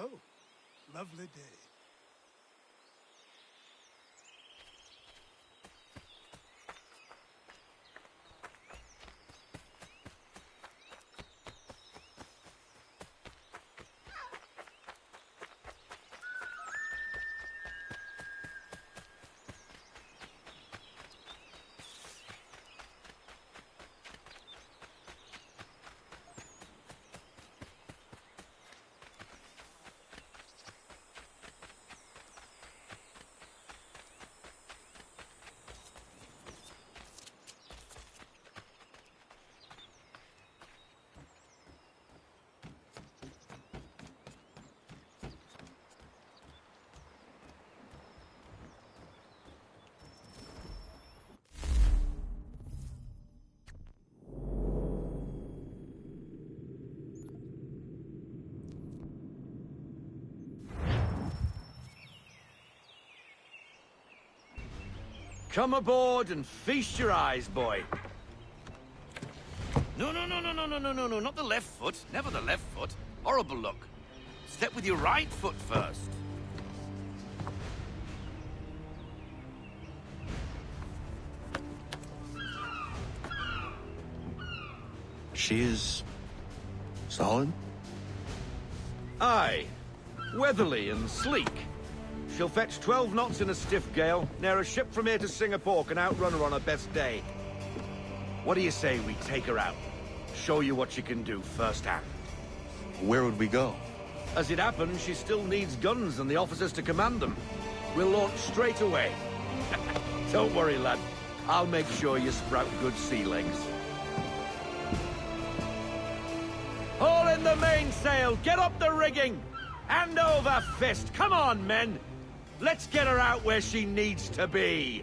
Oh, lovely day. Come aboard and feast your eyes, boy. No, not the left foot. Never the left foot. Horrible look. Step with your right foot first. She is... solid? Aye. Weatherly and sleek. She'll fetch 12 knots in a stiff gale, near a ship from here to Singapore can outrun her on her best day. What do you say we take her out? Show you what she can do firsthand. Where would we go? As it happens, she still needs guns and the officers to command them. We'll launch straight away. Don't worry, lad. I'll make sure you sprout good sea legs. Haul in the mainsail! Get up the rigging! Hand over fist! Come on, men! Let's get her out where she needs to be!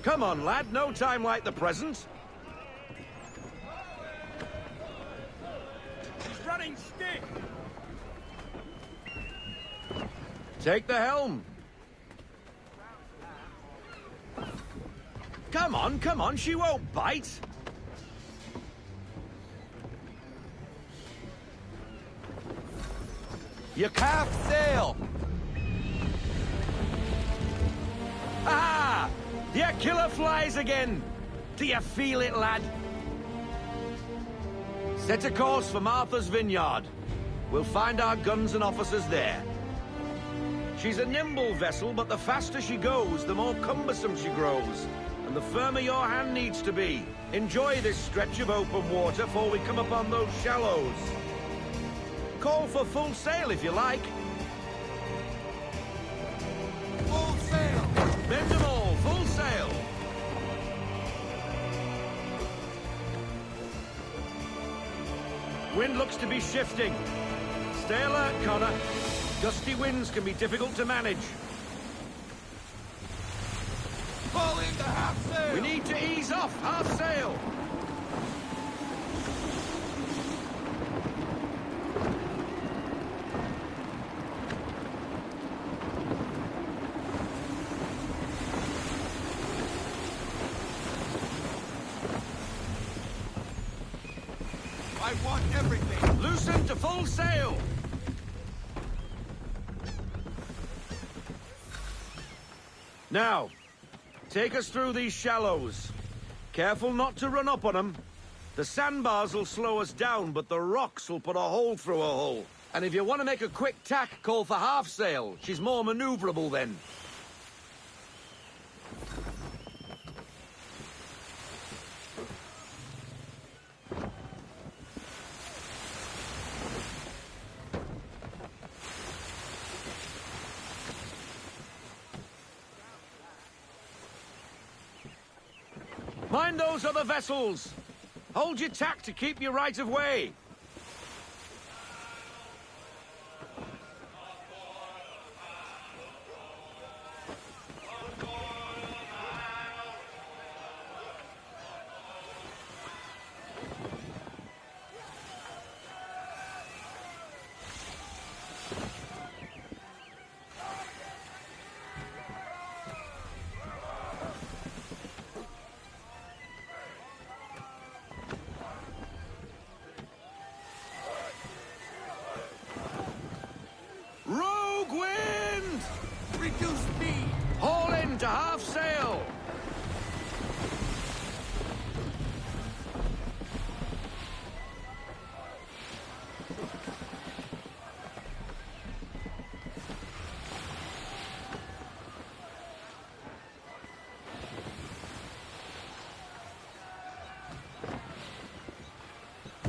Come on, lad, no time like the present. He's running stick! Take the helm. Come on, she won't bite. You calf sail! Ah! Your killer flies again! Do you feel it, lad? Set a course for Martha's Vineyard. We'll find our guns and officers there. She's a nimble vessel, but the faster she goes, the more cumbersome she grows, and the firmer your hand needs to be. Enjoy this stretch of open water before we come upon those shallows. Call for full sail if you like. Full sail! Bend them all, full sail! Wind looks to be shifting. Stay alert, Connor. Gusty winds can be difficult to manage. Fall into half sail! We need to ease off, half sail! I want everything! Loosen to full sail! Now, take us through these shallows. Careful not to run up on them. The sandbars will slow us down, but the rocks will put a hole through a hull. And if you want to make a quick tack, call for half sail. She's more maneuverable then. Mind those other vessels! Hold your tack to keep your right of way! Rogue wind! Reduce speed! Haul in to half sail!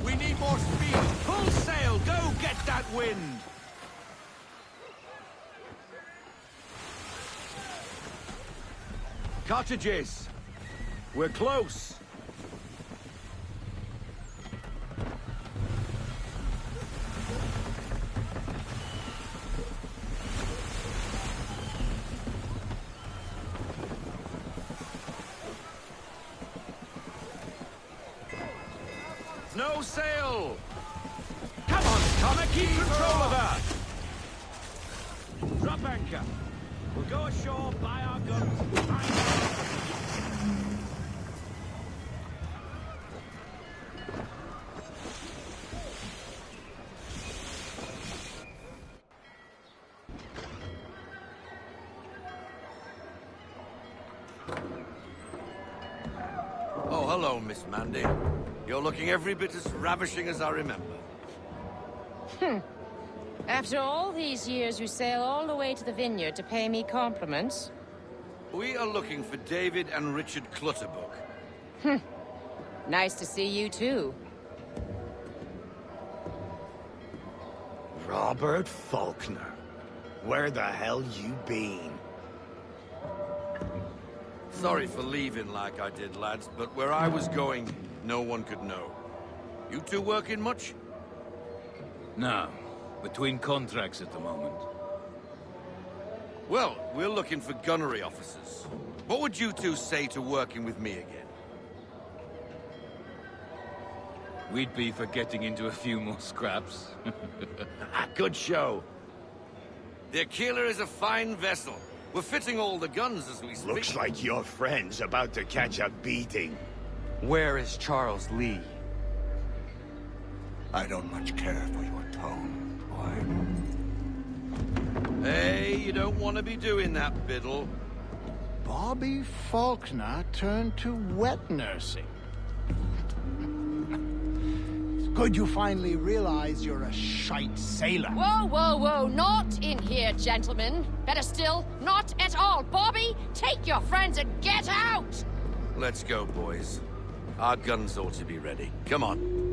We need more speed! Full sail! Go get that wind! Cottages! We're close! No sail! Come on, Connor, keep control of her! Drop anchor. We'll go ashore, buy our guns. Oh, hello, Miss Mandy. You're looking every bit as ravishing as I remember. After all these years, you sail all the way to the vineyard to pay me compliments? We are looking for David and Richard Clutterbuck. Nice to see you, too. Robert Faulkner. Where the hell you been? Sorry for leaving like I did, lads, but where I was going, no one could know. You two working much? No. Between contracts at the moment. Well, we're looking for gunnery officers. What would you two say to working with me again? We'd be for getting into a few more scraps. Good show. The Aquila is a fine vessel. We're fitting all the guns as we speak. Looks like your friend's about to catch a beating. Where is Charles Lee? I don't much care for your tone, boy. Hey, you don't want to be doing that, Biddle. Bobby Faulkner turned to wet nursing. It's good you finally realize you're a shite sailor. Whoa, whoa, whoa, not in here, gentlemen. Better still, not at all. Bobby, take your friends and get out! Let's go, boys. Our guns ought to be ready. Come on.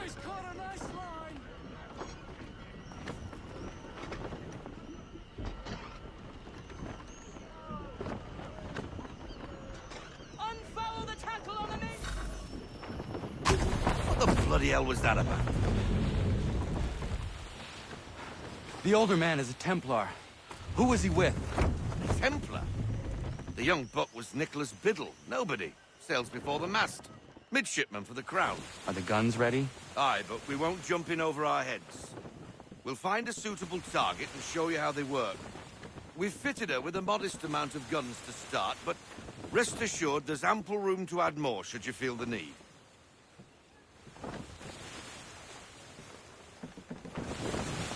She's caught a nice line! Unfoul the tackle on the knee! What the bloody hell was that about? The older man is a Templar. Who was he with? Templar? The young buck was Nicholas Biddle. Nobody. Sails before the mast. Midshipman for the Crown. Are the guns ready? Aye, but we won't jump in over our heads. We'll find a suitable target and show you how they work. We've fitted her with a modest amount of guns to start, but rest assured there's ample room to add more should you feel the need.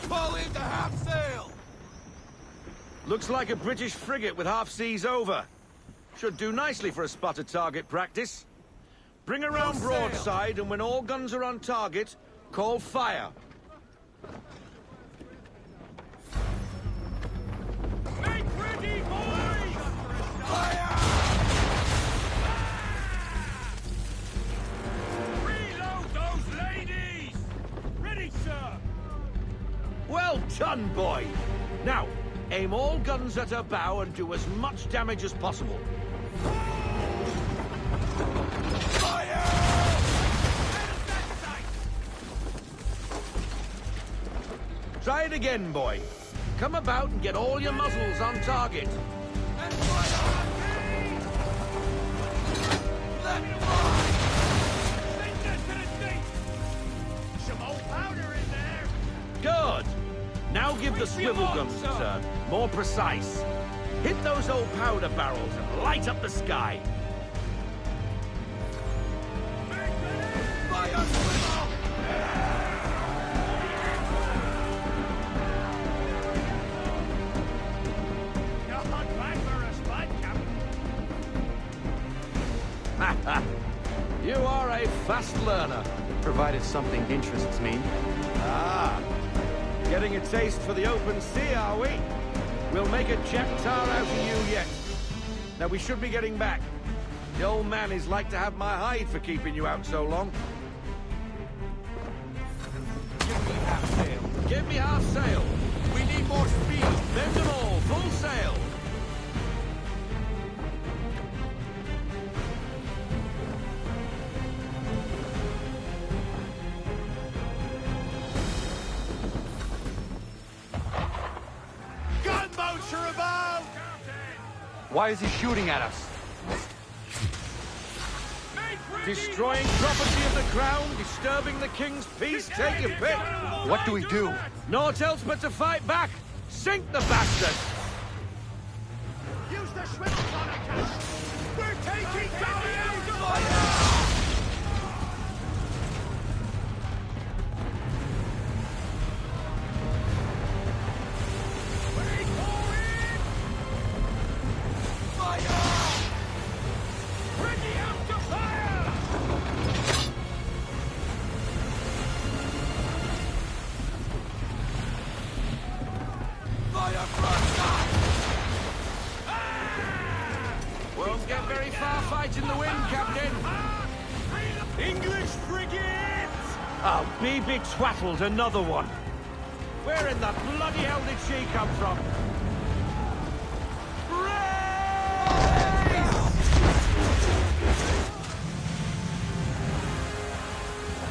Fall into half sail! Looks like a British frigate with half seas over. Should do nicely for a spotted target practice. Bring around broadside, and when all guns are on target, call fire. Make ready, boys! Fire! Reload those ladies! Ready, sir! Well done, boy! Now, aim all guns at her bow and do as much damage as possible. Try it again, boy. Come about and get all your muzzles on target. And fire on me! Let me Some old powder in there! Good. Now give the swivel guns a turn. More precise. Hit those old powder barrels and light up the sky. Fire swivel! You're hot back for a spot, Captain. You are a fast learner. Provided something interests me. Ah. Getting a taste for the open sea, are we? We'll make a Jack Tar out of you yet. Now we should be getting back. The old man is like to have my hide for keeping you out so long. Give me half sail. Give me half sail. We need more speed. Bend them all. Full sail. Gunboats are about! Why is he shooting at us? Destroying property of the crown, disturbing the king's peace, take your pick. What do we do? Naught else but to fight back. Sink the bastard. Use the swivels on it, Captain! We're taking down Ready out to fire! Won't get very far fighting the wind, Captain. English frigate! I'll be betwattled, another one. Where in the bloody hell did she come from?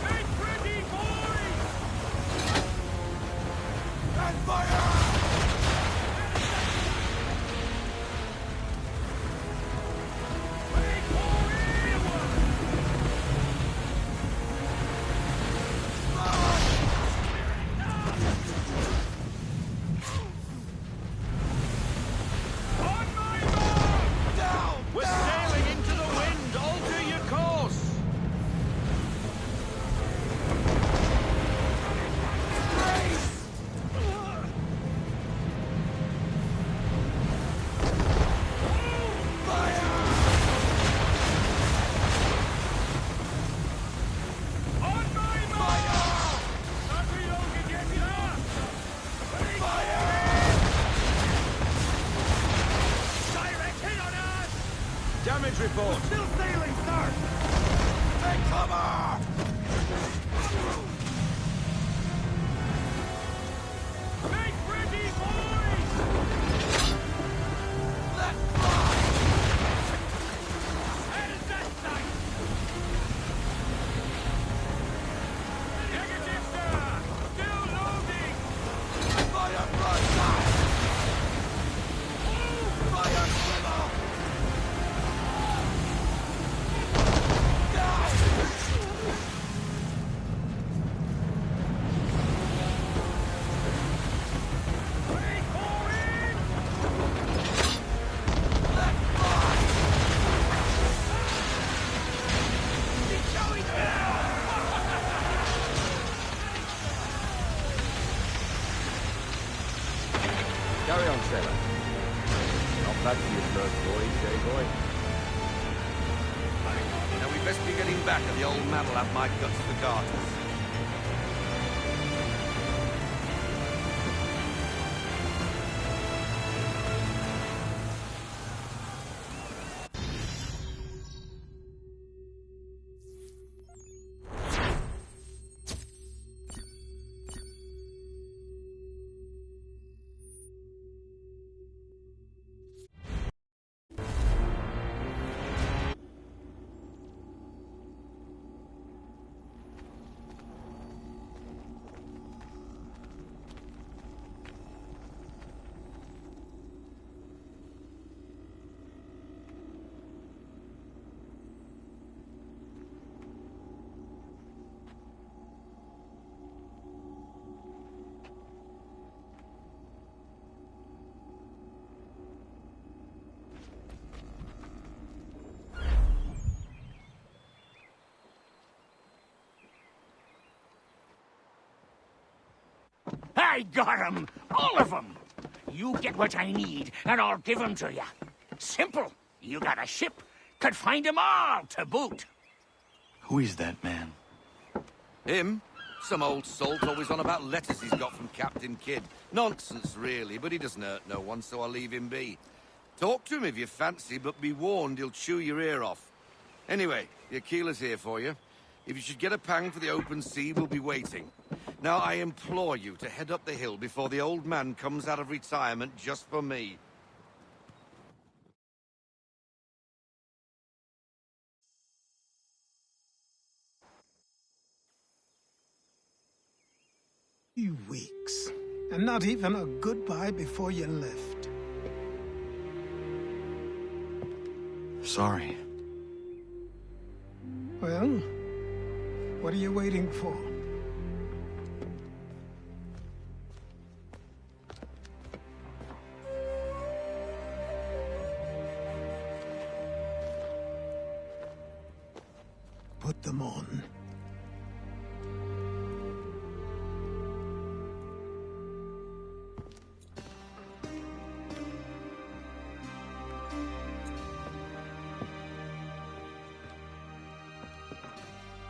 Make ready, boys! And fire! We're sailing into the wind. Alter your course. Damage report. Still sailing, sir! Take cover! Make ready, boys! Let fly! Head is that side! Negative, sir! Still loading! Fire broadside! Fire swivel! sailor. Not bad for your first voyage, eh, boy? Hang on, you know, we best be getting back, or the old man will have my guts for garters. I got 'em! All of 'em! You get what I need, and I'll give 'em to you. Simple. You got a ship. Could find 'em all to boot. Who is that man? Him? Some old salt always on about letters he's got from Captain Kidd. Nonsense, really, but he doesn't hurt no one, so I'll leave him be. Talk to him if you fancy, but be warned he'll chew your ear off. Anyway, the Aquila's here for you. If you should get a pang for the open sea, we'll be waiting. Now, I implore you to head up the hill before the old man comes out of retirement just for me. Few weeks, and not even a goodbye before you left. Sorry. Well, what are you waiting for? Put them on.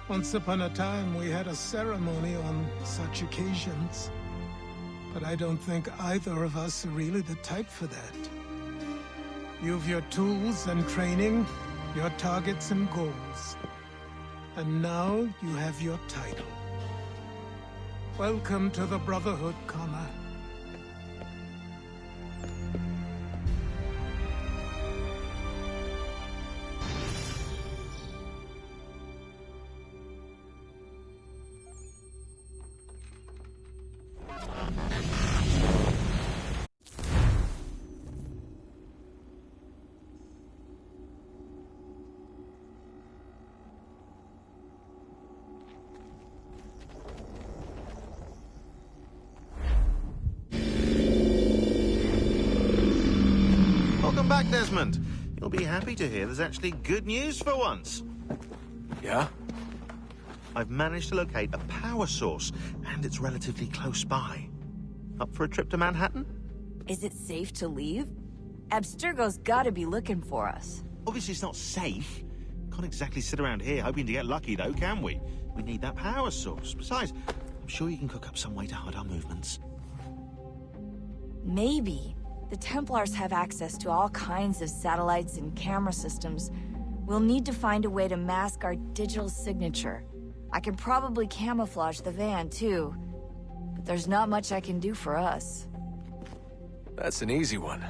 Once upon a time, we had a ceremony on such occasions. But I don't think either of us are really the type for that. You've your tools and training, your targets and goals. And now you have your title. Welcome to the Brotherhood, Connor. Welcome back, Desmond. You'll be happy to hear there's actually good news for once. Yeah? I've managed to locate a power source, and it's relatively close by. Up for a trip to Manhattan? Is it safe to leave? Abstergo's gotta be looking for us. Obviously it's not safe. Can't exactly sit around here hoping to get lucky, though, can we? We need that power source. Besides, I'm sure you can cook up some way to hide our movements. Maybe. The Templars have access to all kinds of satellites and camera systems. We'll need to find a way to mask our digital signature. I can probably camouflage the van, too. But there's not much I can do for us. That's an easy one.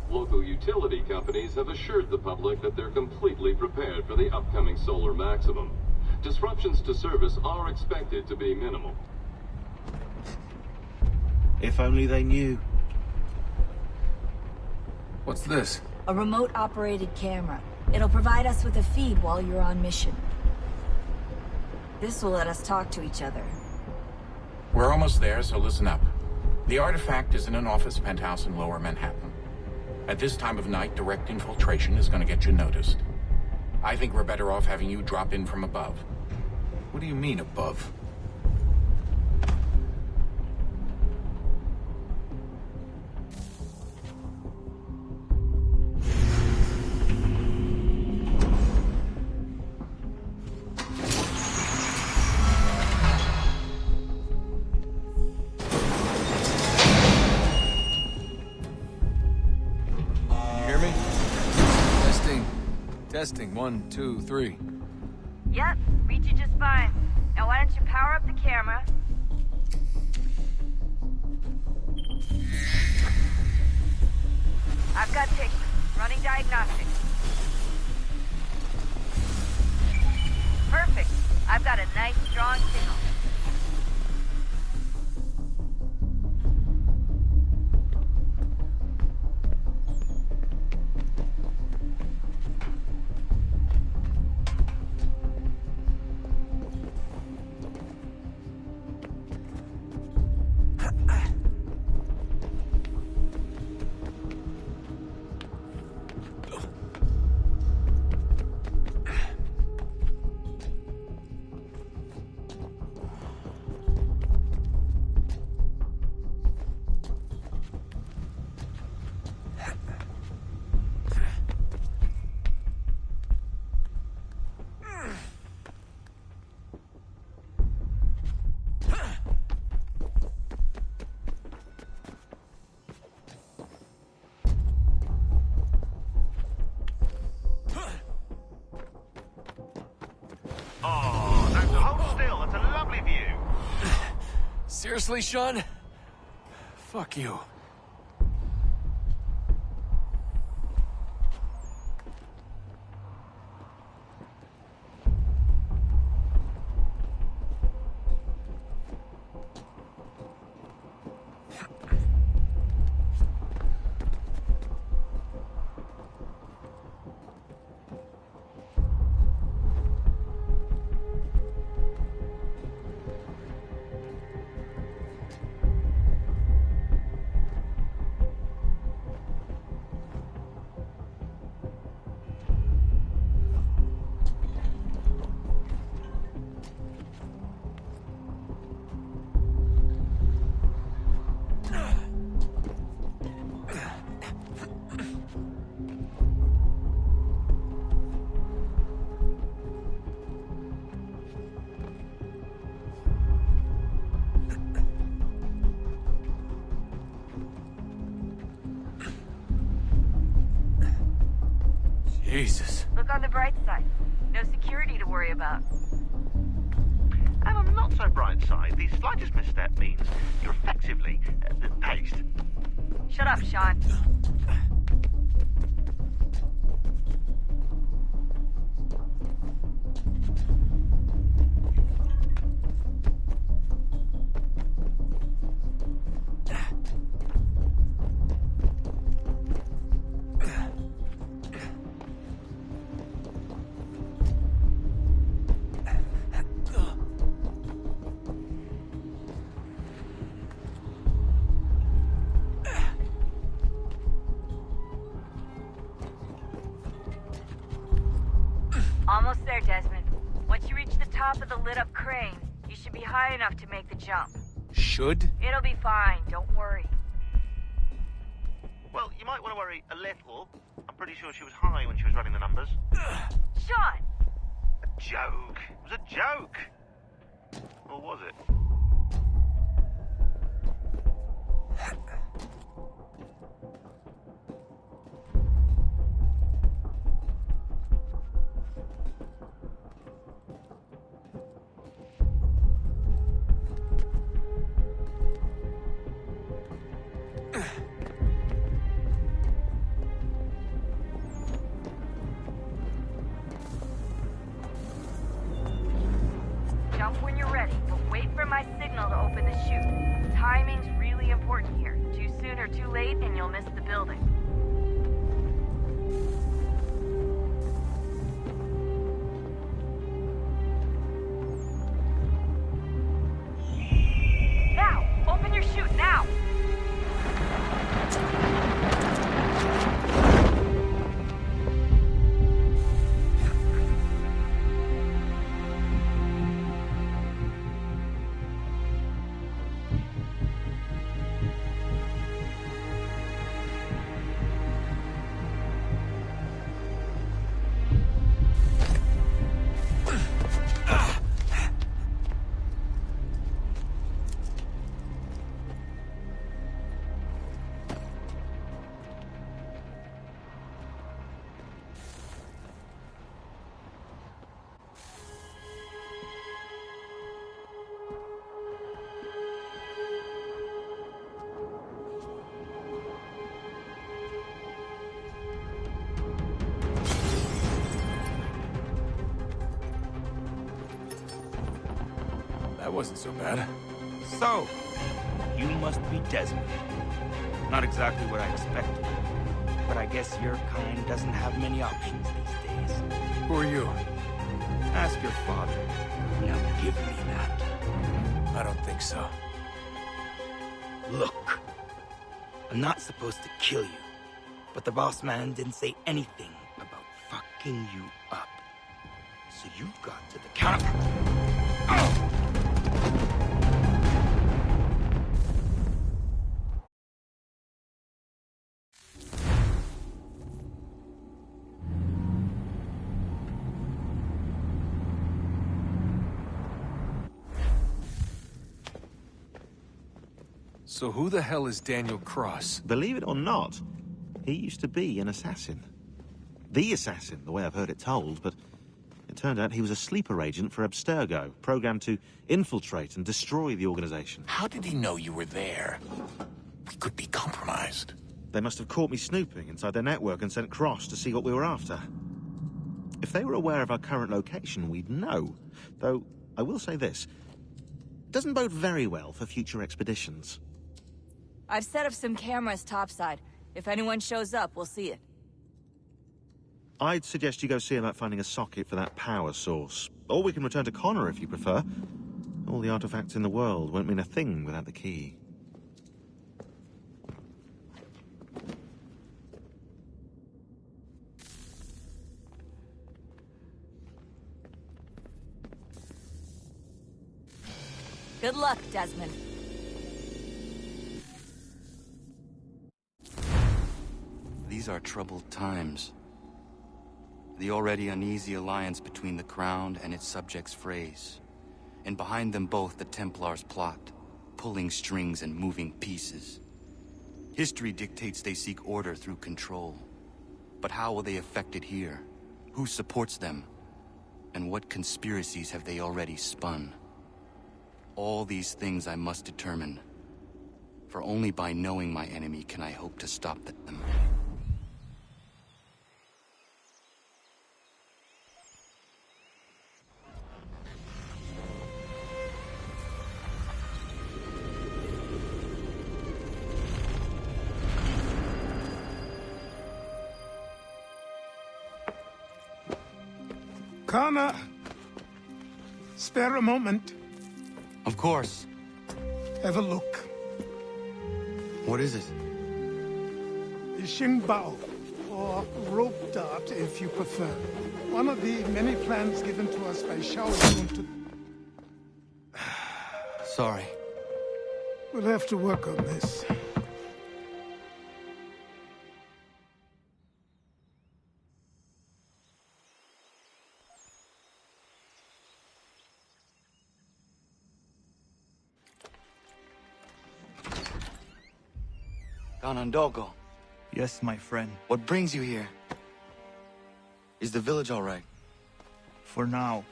Local utility companies have assured the public that they're completely prepared for the upcoming solar maximum. Disruptions to service are expected to be minimal. If only they knew. What's this? A remote-operated camera. It'll provide us with a feed while you're on mission. This will let us talk to each other. We're almost there, so listen up. The artifact is in an office penthouse in Lower Manhattan. At this time of night, direct infiltration is going to get you noticed. I think we're better off having you drop in from above. What do you mean, above? Testing, 1, 2, 3. Yep, reach you just fine. Now why don't you power up the camera? I've got pictures. Running diagnostics. Perfect. I've got a nice, strong signal. Seriously, Sean? Fuck you. Jesus. Look on the bright side. No security to worry about. And on the not so bright side, the slightest misstep means you're effectively paced. Shut up, Sean. Almost there, Desmond. Once you reach the top of the lit-up crane, you should be high enough to make the jump. Should? It'll be fine, don't worry. Well, you might want to worry a little. I'm pretty sure she was high when she was running the numbers. Sean! A joke. It was a joke. Or was it? Jump when you're ready, but wait for my signal to open the chute. Timing's really important here. Too soon or too late, and you'll miss the building. wasn't so bad. So, you must be Desmond. Not exactly what I expected. But I guess your kind doesn't have many options these days. Who are you? Ask your father. Now give me that. I don't think so. Look. I'm not supposed to kill you. But the boss man didn't say anything about fucking you up. So you've got to the counter. So who the hell is Daniel Cross? Believe it or not, he used to be an assassin. The assassin, the way I've heard it told, but it turned out he was a sleeper agent for Abstergo, programmed to infiltrate and destroy the organization. How did he know you were there? We could be compromised. They must have caught me snooping inside their network and sent Cross to see what we were after. If they were aware of our current location, we'd know. Though, I will say this. It doesn't bode very well for future expeditions. I've set up some cameras topside. If anyone shows up, we'll see it. I'd suggest you go see about finding a socket for that power source. Or we can return to Connor if you prefer. All the artifacts in the world won't mean a thing without the key. Good luck, Desmond. These are troubled times. The already uneasy alliance between the Crown and its subjects frays. And behind them both the Templars plot, pulling strings and moving pieces. History dictates they seek order through control. But how will they affect it here? Who supports them? And what conspiracies have they already spun? All these things I must determine. For only by knowing my enemy can I hope to stop them. Connor, spare a moment. Of course. Have a look. What is it? The Xingbao, or rope dart if you prefer. One of the many plans given to us by Shao Yun to... Sorry. We'll have to work on this. Ganondogo. Yes, my friend. What brings you here? Is the village all right? For now.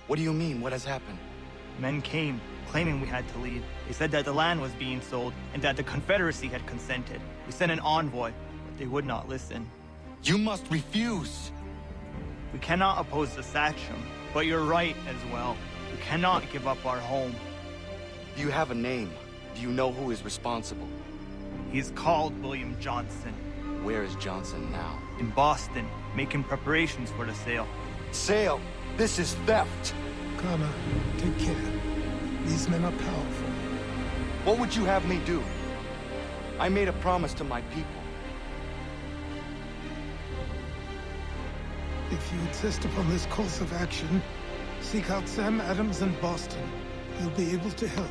What do you mean? What has happened? Men came, claiming we had to leave. They said that the land was being sold, and that the Confederacy had consented. We sent an envoy, but they would not listen. You must refuse! We cannot oppose the Sachem, but you're right as well. We cannot give up our home. Do you have a name? Do you know who is responsible? He's called William Johnson. Where is Johnson now? In Boston, making preparations for the sale. Sale? This is theft! Connor, take care. These men are powerful. What would you have me do? I made a promise to my people. If you insist upon this course of action, seek out Sam Adams in Boston. He'll be able to help.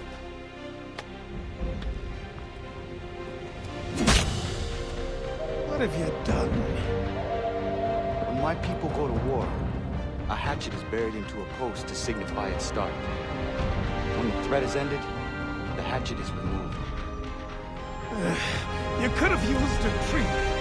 What have you done? When my people go to war, a hatchet is buried into a post to signify its start. When the threat is ended, the hatchet is removed. You could have used a tree.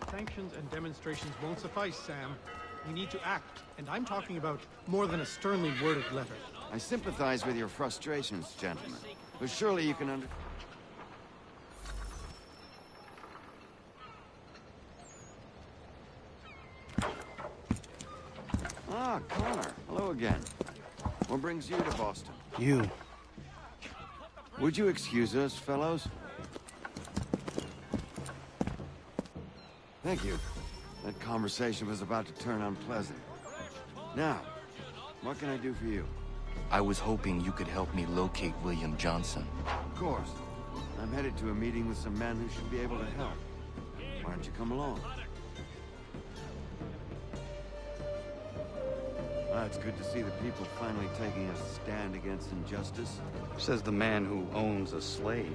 Sanctions and demonstrations won't suffice, Sam. We need to act, and I'm talking about more than a sternly worded letter. I sympathize with your frustrations, gentlemen. But surely you can Ah, Connor. Hello again. What brings you to Boston? You. Would you excuse us, fellows? Thank you. That conversation was about to turn unpleasant. Now, what can I do for you? I was hoping you could help me locate William Johnson. Of course. I'm headed to a meeting with some men who should be able to help. Why don't you come along? It's good to see the people finally taking a stand against injustice. Says the man who owns a slave.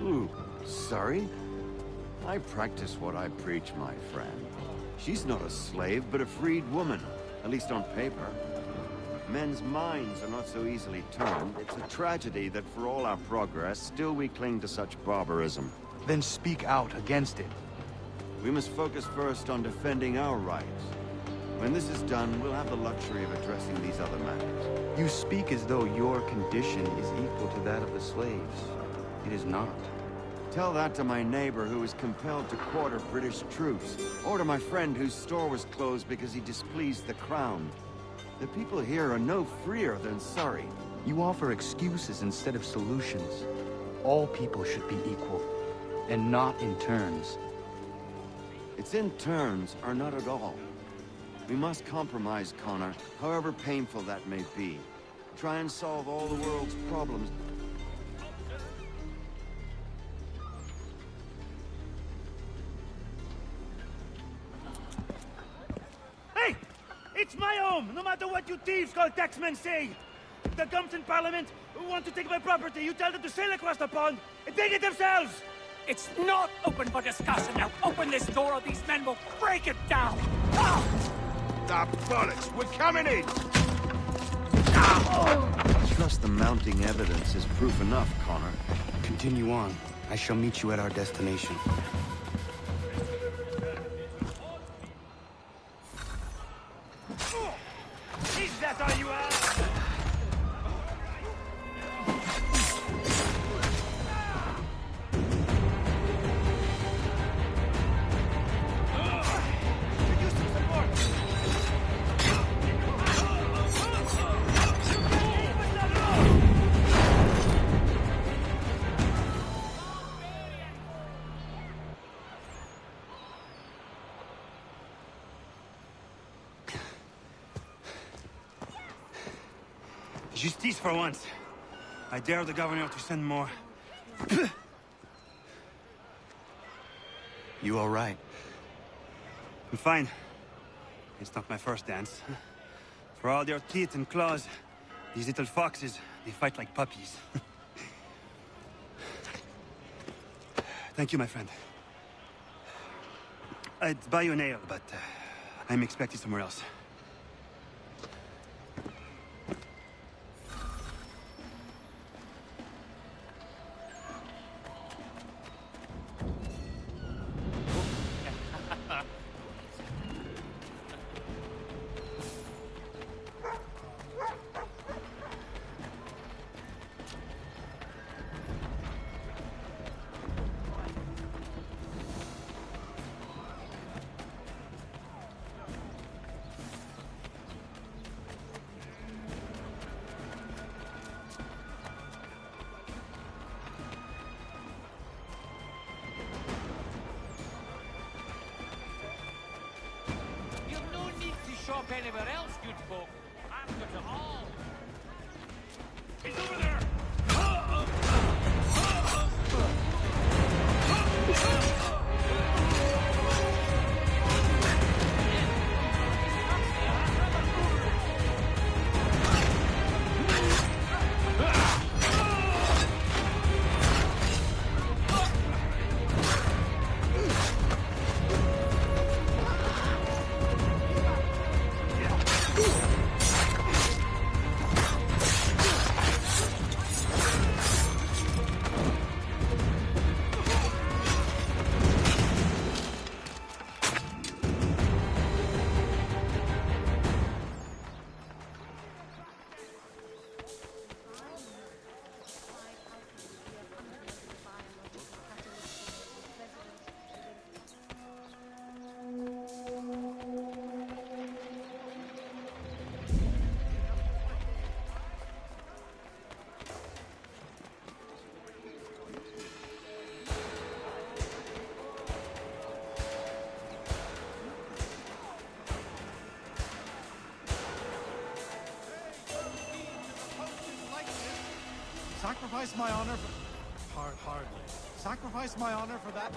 Ooh, sorry? I practice what I preach, my friend. She's not a slave, but a freed woman, at least on paper. Men's minds are not so easily turned. It's a tragedy that for all our progress, still we cling to such barbarism. Then speak out against it. We must focus first on defending our rights. When this is done, we'll have the luxury of addressing these other matters. You speak as though your condition is equal to that of the slaves. It is not. Tell that to my neighbor who was compelled to quarter British troops, or to my friend whose store was closed because he displeased the crown. The people here are no freer than Surrey. You offer excuses instead of solutions. All people should be equal, and not in turns. It's in turns, or not at all. We must compromise, Connor, however painful that may be. Try and solve all the world's problems. Hey! It's my home, no matter what you thieves called taxmen say! The gums in Parliament want to take my property. You tell them to sail across the pond and take it themselves! It's not open for discussion now. Open this door or these men will break it down. Ah! The bollocks! We're coming in! Trust the mounting evidence is proof enough, Connor. Continue on. I shall meet you at our destination. Is that all you have? Justice for once. I dare the governor to send more. You all right? I'm fine. It's not my first dance. For all their teeth and claws, these little foxes, they fight like puppies. Thank you, my friend. I'd buy you an ale, but I'm expected somewhere else. Anywhere else, good folk. After to all. He's over there! Sacrifice my honor for... Hardly. Sacrifice my honor for that...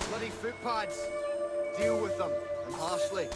Bloody footpads. Deal with them, and harshly.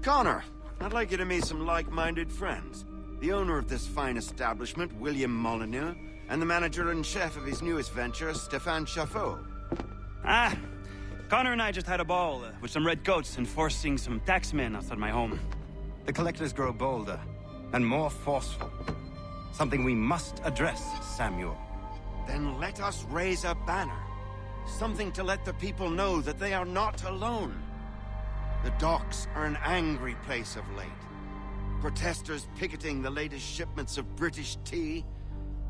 Connor, I'd like you to meet some like-minded friends. The owner of this fine establishment, William Molyneux, and the manager and chef of his newest venture, Stéphane Chaffeau. Ah, Connor and I just had a ball with some red coats enforcing some taxmen outside my home. The collectors grow bolder and more forceful. Something we must address, Samuel. Then let us raise a banner. Something to let the people know that they are not alone. The docks are an angry place of late. Protesters picketing the latest shipments of British tea.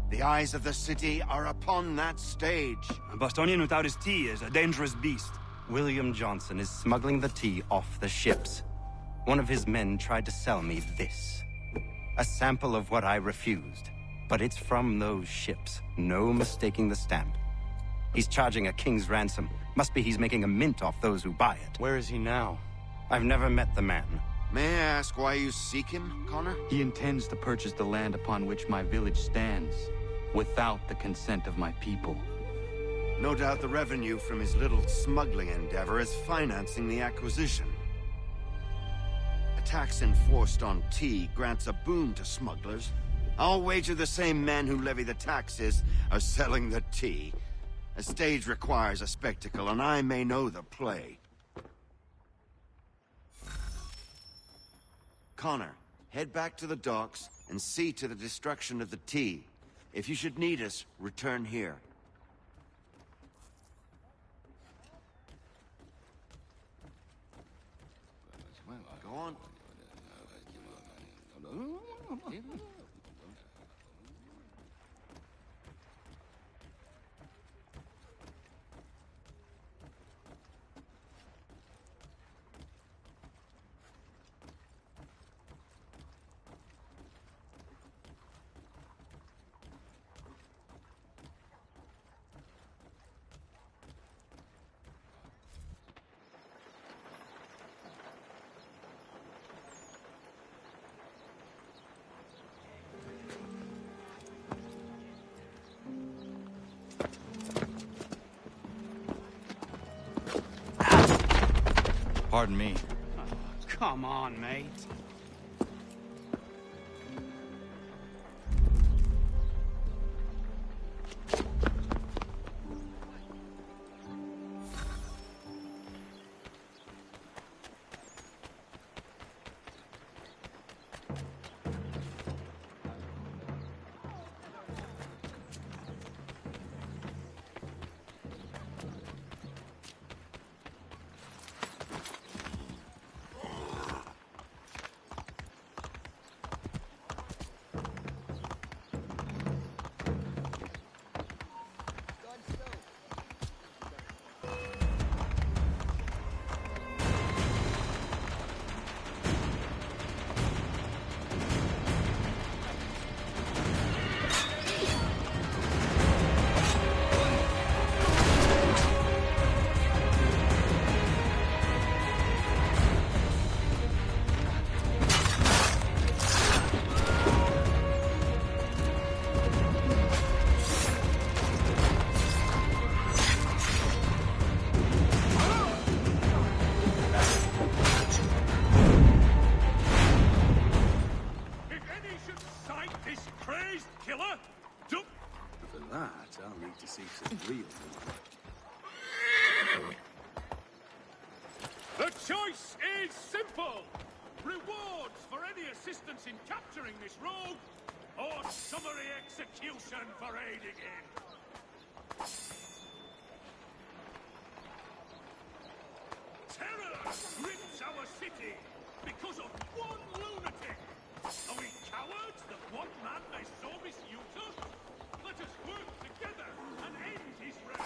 The eyes of the city are upon that stage. A Bostonian without his tea is a dangerous beast. William Johnson is smuggling the tea off the ships. One of his men tried to sell me this. A sample of what I refused. But it's from those ships. No mistaking the stamp. He's charging a king's ransom. Must be he's making a mint off those who buy it. Where is he now? I've never met the man. May I ask why you seek him, Connor? He intends to purchase the land upon which my village stands, without the consent of my people. No doubt the revenue from his little smuggling endeavor is financing the acquisition. A tax enforced on tea grants a boon to smugglers. I'll wager the same men who levy the taxes are selling the tea. A stage requires a spectacle, and I may know the play. Connor, head back to the docks and see to the destruction of the tea. If you should need us, return here. Go on. Pardon me. Oh, come on, mate. The choice is simple. Rewards for any assistance in capturing this rogue, or summary execution for aiding him. Terror grips our city because of one lunatic. Are we cowards that one man may so misuse us? Let us work together and end his reign.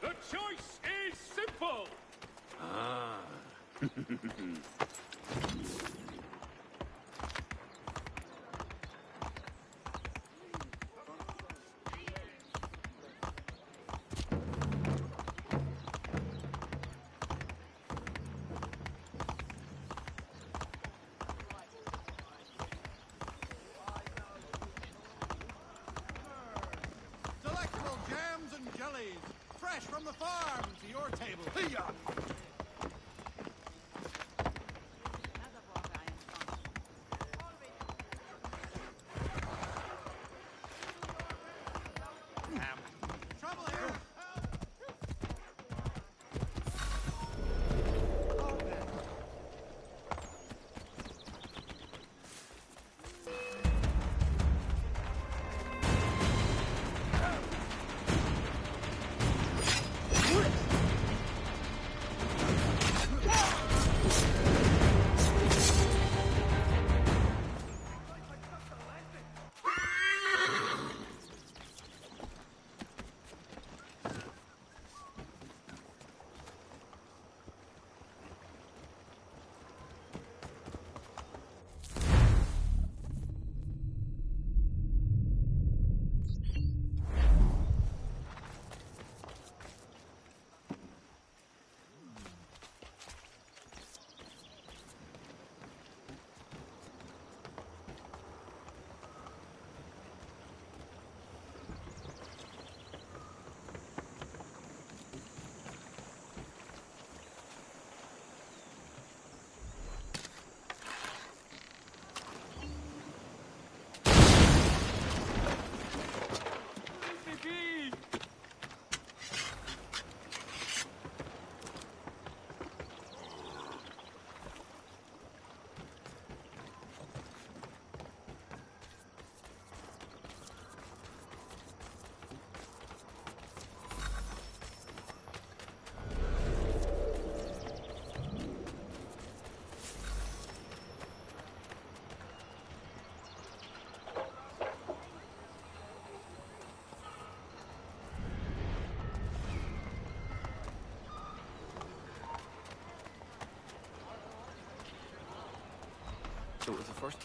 The choice is simple. Ah. Delectable jams and jellies, fresh from the farm to your table. Trouble here. So it was the first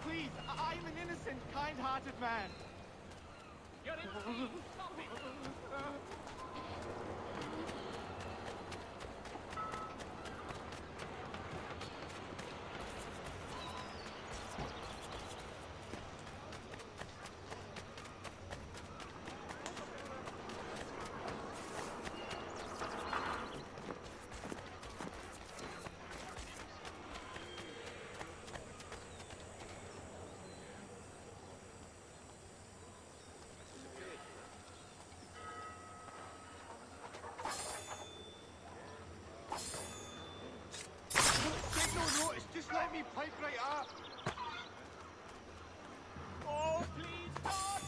Please, I'm an innocent, kind-hearted man. Take no notice, just let me pipe right up. Oh, please, God!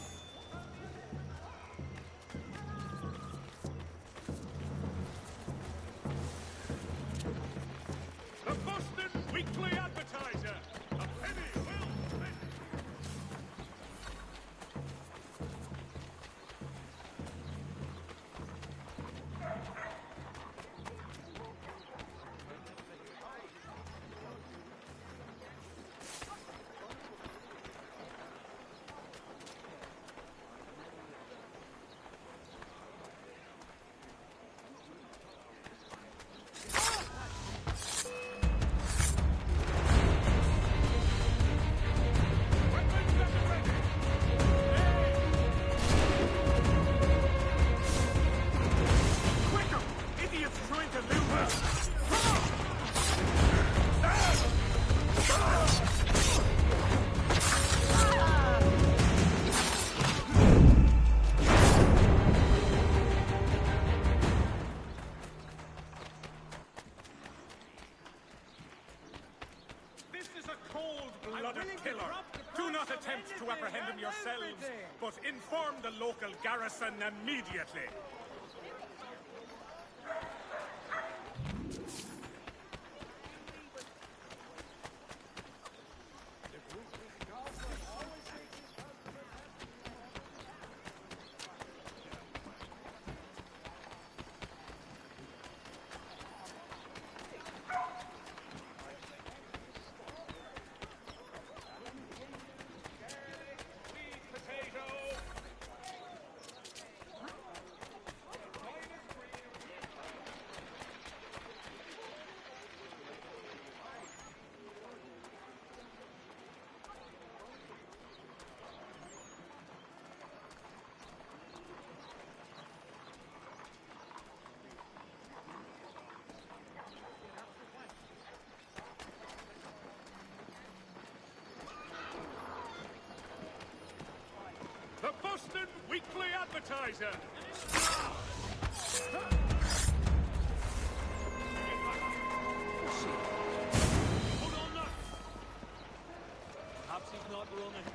The Boston Weekly Advertiser. A penny well spent. Quicker! Idiots trying to loot us! This is a cold-blooded killer. Do not attempt to apprehend him yourselves, but inform the local garrison immediately. The Boston Weekly Advertiser. Hold on now. Perhaps he's not running.